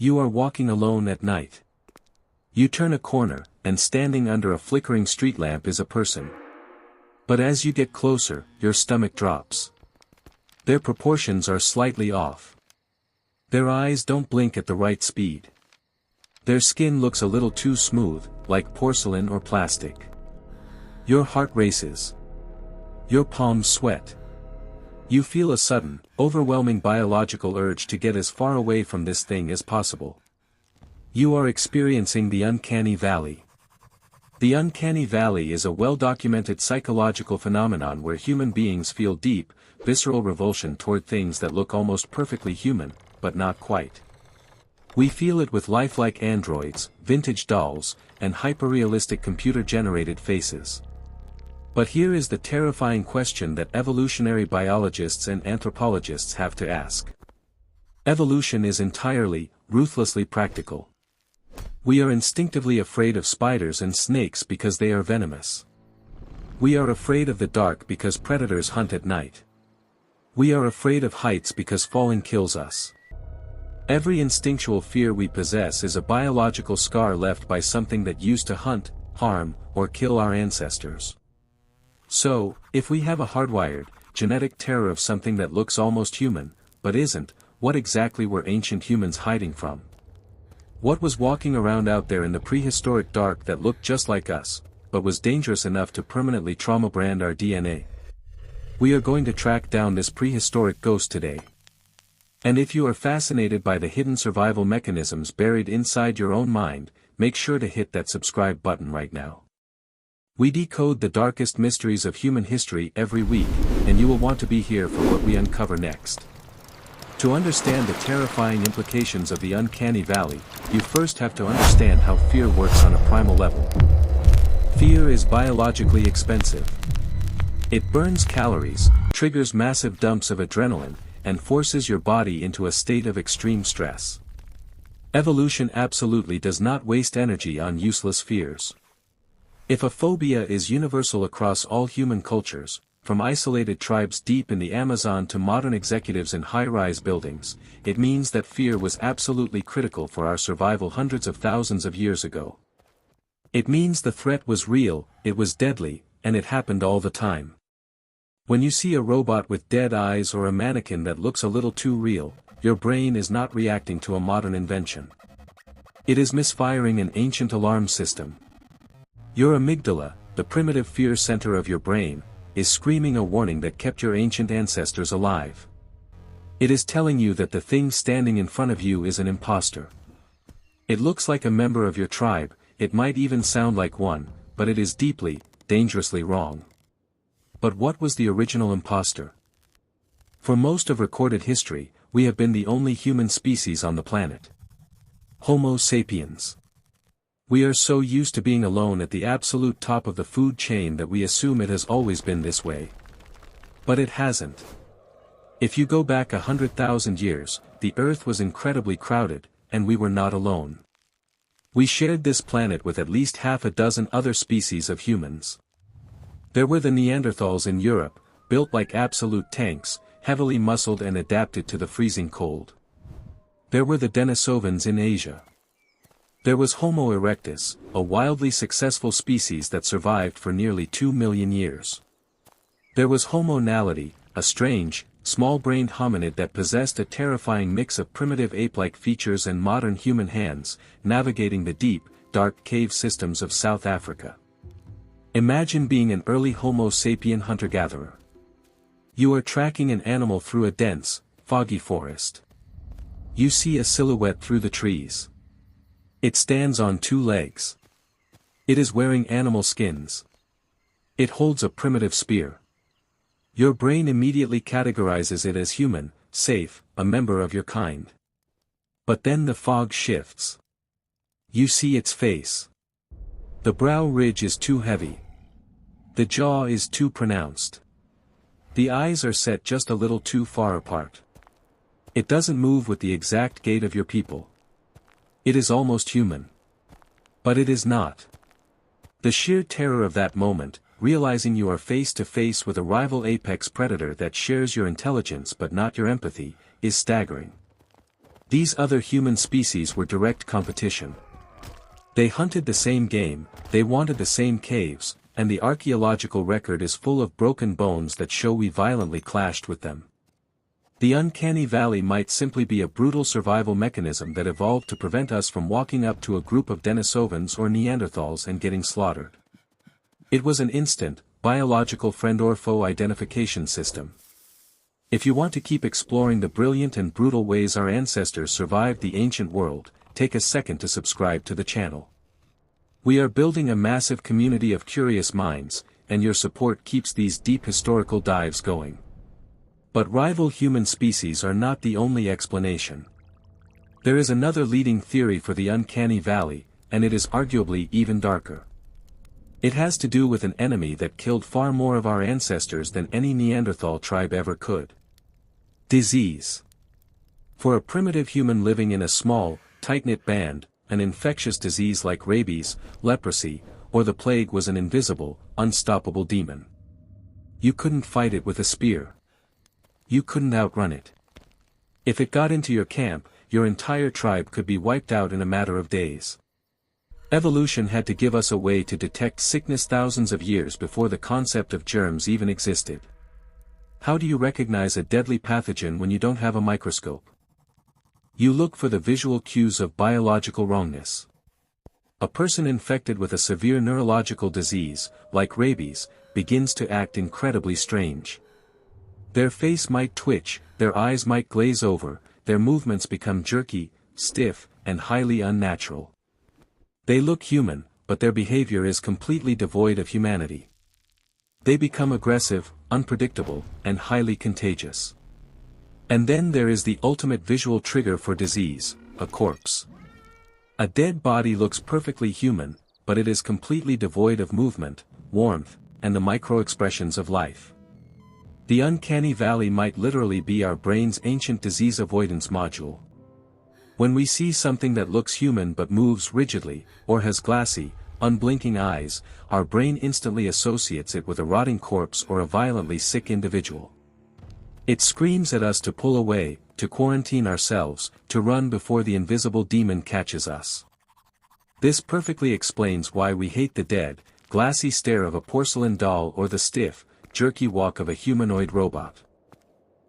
You are walking alone at night. You turn a corner, and standing under a flickering street lamp is a person. But as you get closer, your stomach drops. Their proportions are slightly off. Their eyes don't blink at the right speed. Their skin looks a little too smooth, like porcelain or plastic. Your heart races. Your palms sweat. You feel a sudden, overwhelming biological urge to get as far away from this thing as possible. You are experiencing the Uncanny Valley. The Uncanny Valley is a well-documented psychological phenomenon where human beings feel deep, visceral revulsion toward things that look almost perfectly human, but not quite. We feel it with lifelike androids, vintage dolls, and hyperrealistic computer-generated faces. But here is the terrifying question that evolutionary biologists and anthropologists have to ask. Evolution is entirely, ruthlessly practical. We are instinctively afraid of spiders and snakes because they are venomous. We are afraid of the dark because predators hunt at night. We are afraid of heights because falling kills us. Every instinctual fear we possess is a biological scar left by something that used to hunt, harm, or kill our ancestors. So, if we have a hardwired, genetic terror of something that looks almost human, but isn't, what exactly were ancient humans hiding from? What was walking around out there in the prehistoric dark that looked just like us, but was dangerous enough to permanently trauma-brand our DNA? We are going to track down this prehistoric ghost today. And if you are fascinated by the hidden survival mechanisms buried inside your own mind, make sure to hit that subscribe button right now. We decode the darkest mysteries of human history every week, and you will want to be here for what we uncover next. To understand the terrifying implications of the Uncanny Valley, you first have to understand how fear works on a primal level. Fear is biologically expensive. It burns calories, triggers massive dumps of adrenaline, and forces your body into a state of extreme stress. Evolution absolutely does not waste energy on useless fears. If a phobia is universal across all human cultures, from isolated tribes deep in the Amazon to modern executives in high-rise buildings, it means that fear was absolutely critical for our survival hundreds of thousands of years ago. It means the threat was real, it was deadly, and it happened all the time. When you see a robot with dead eyes or a mannequin that looks a little too real, your brain is not reacting to a modern invention. It is misfiring an ancient alarm system. Your amygdala, the primitive fear center of your brain, is screaming a warning that kept your ancient ancestors alive. It is telling you that the thing standing in front of you is an imposter. It looks like a member of your tribe, it might even sound like one, but it is deeply, dangerously wrong. But what was the original imposter? For most of recorded history, we have been the only human species on the planet. Homo sapiens. We are so used to being alone at the absolute top of the food chain that we assume it has always been this way. But it hasn't. If you go back 100,000 years, the Earth was incredibly crowded, and we were not alone. We shared this planet with at least half a dozen other species of humans. There were the Neanderthals in Europe, built like absolute tanks, heavily muscled and adapted to the freezing cold. There were the Denisovans in Asia. There was Homo erectus, a wildly successful species that survived for nearly 2 million years. There was Homo naledi, a strange, small-brained hominid that possessed a terrifying mix of primitive ape-like features and modern human hands, navigating the deep, dark cave systems of South Africa. Imagine being an early Homo sapien hunter-gatherer. You are tracking an animal through a dense, foggy forest. You see a silhouette through the trees. It stands on 2 legs. It is wearing animal skins. It holds a primitive spear. Your brain immediately categorizes it as human, safe, a member of your kind. But then the fog shifts. You see its face. The brow ridge is too heavy. The jaw is too pronounced. The eyes are set just a little too far apart. It doesn't move with the exact gait of your people. It is almost human. But it is not. The sheer terror of that moment, realizing you are face to face with a rival apex predator that shares your intelligence but not your empathy, is staggering. These other human species were direct competition. They hunted the same game, they wanted the same caves, and the archaeological record is full of broken bones that show we violently clashed with them. The Uncanny Valley might simply be a brutal survival mechanism that evolved to prevent us from walking up to a group of Denisovans or Neanderthals and getting slaughtered. It was an instant, biological friend or foe identification system. If you want to keep exploring the brilliant and brutal ways our ancestors survived the ancient world, take a second to subscribe to the channel. We are building a massive community of curious minds, and your support keeps these deep historical dives going. But rival human species are not the only explanation. There is another leading theory for the Uncanny Valley, and it is arguably even darker. It has to do with an enemy that killed far more of our ancestors than any Neanderthal tribe ever could. Disease. For a primitive human living in a small, tight-knit band, an infectious disease like rabies, leprosy, or the plague was an invisible, unstoppable demon. You couldn't fight it with a spear. You couldn't outrun it. If it got into your camp, your entire tribe could be wiped out in a matter of days. Evolution had to give us a way to detect sickness thousands of years before the concept of germs even existed. How do you recognize a deadly pathogen when you don't have a microscope? You look for the visual cues of biological wrongness. A person infected with a severe neurological disease, like rabies, begins to act incredibly strange. Their face might twitch, their eyes might glaze over, their movements become jerky, stiff, and highly unnatural. They look human, but their behavior is completely devoid of humanity. They become aggressive, unpredictable, and highly contagious. And then there is the ultimate visual trigger for disease, a corpse. A dead body looks perfectly human, but it is completely devoid of movement, warmth, and the micro-expressions of life. The Uncanny Valley might literally be our brain's ancient disease avoidance module. When we see something that looks human but moves rigidly, or has glassy, unblinking eyes, our brain instantly associates it with a rotting corpse or a violently sick individual. It screams at us to pull away, to quarantine ourselves, to run before the invisible demon catches us. This perfectly explains why we hate the dead, glassy stare of a porcelain doll or the stiff, jerky walk of a humanoid robot.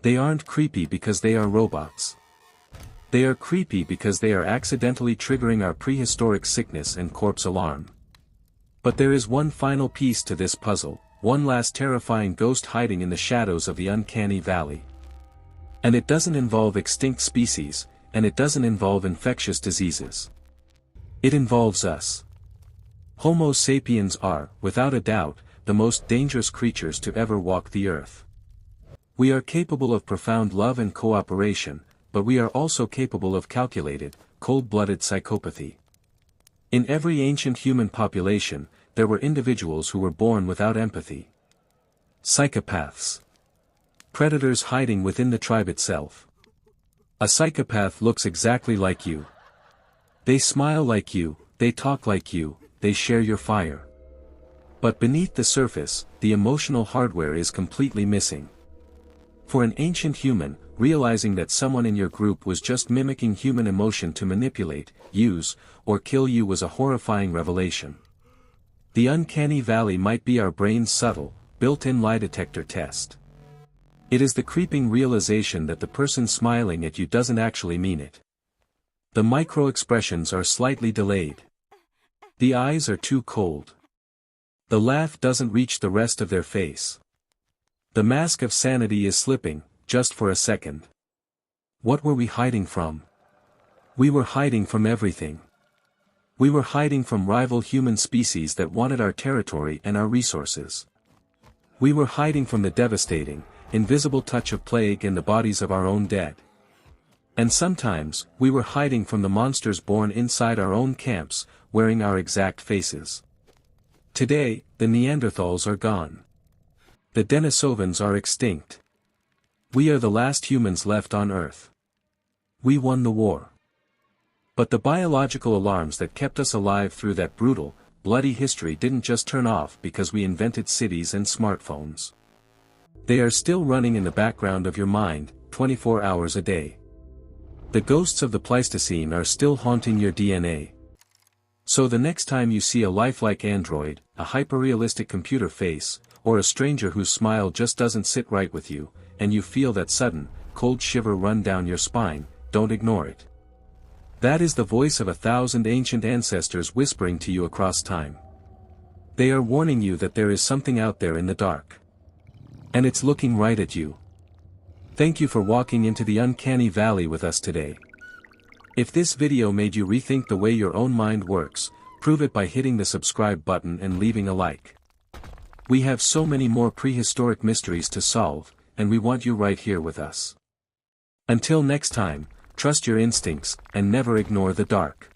They aren't creepy because they are robots. They are creepy because they are accidentally triggering our prehistoric sickness and corpse alarm. But there is one final piece to this puzzle, one last terrifying ghost hiding in the shadows of the Uncanny Valley. And it doesn't involve extinct species, and it doesn't involve infectious diseases. It involves us. Homo sapiens are, without a doubt, the most dangerous creatures to ever walk the earth. We are capable of profound love and cooperation, but we are also capable of calculated, cold-blooded psychopathy. In every ancient human population, there were individuals who were born without empathy. Psychopaths. Predators hiding within the tribe itself. A psychopath looks exactly like you. They smile like you, they talk like you, they share your fire. But beneath the surface, the emotional hardware is completely missing. For an ancient human, realizing that someone in your group was just mimicking human emotion to manipulate, use, or kill you was a horrifying revelation. The Uncanny Valley might be our brain's subtle, built-in lie detector test. It is the creeping realization that the person smiling at you doesn't actually mean it. The micro-expressions are slightly delayed. The eyes are too cold. The laugh doesn't reach the rest of their face. The mask of sanity is slipping, just for a second. What were we hiding from? We were hiding from everything. We were hiding from rival human species that wanted our territory and our resources. We were hiding from the devastating, invisible touch of plague in the bodies of our own dead. And sometimes, we were hiding from the monsters born inside our own camps, wearing our exact faces. Today, the Neanderthals are gone. The Denisovans are extinct. We are the last humans left on Earth. We won the war. But the biological alarms that kept us alive through that brutal, bloody history didn't just turn off because we invented cities and smartphones. They are still running in the background of your mind, 24 hours a day. The ghosts of the Pleistocene are still haunting your DNA. So the next time you see a lifelike android, a hyperrealistic computer face, or a stranger whose smile just doesn't sit right with you, and you feel that sudden, cold shiver run down your spine, don't ignore it. That is the voice of 1,000 ancient ancestors whispering to you across time. They are warning you that there is something out there in the dark. And it's looking right at you. Thank you for walking into the Uncanny Valley with us today. If this video made you rethink the way your own mind works, prove it by hitting the subscribe button and leaving a like. We have so many more prehistoric mysteries to solve, and we want you right here with us. Until next time, trust your instincts, and never ignore the dark.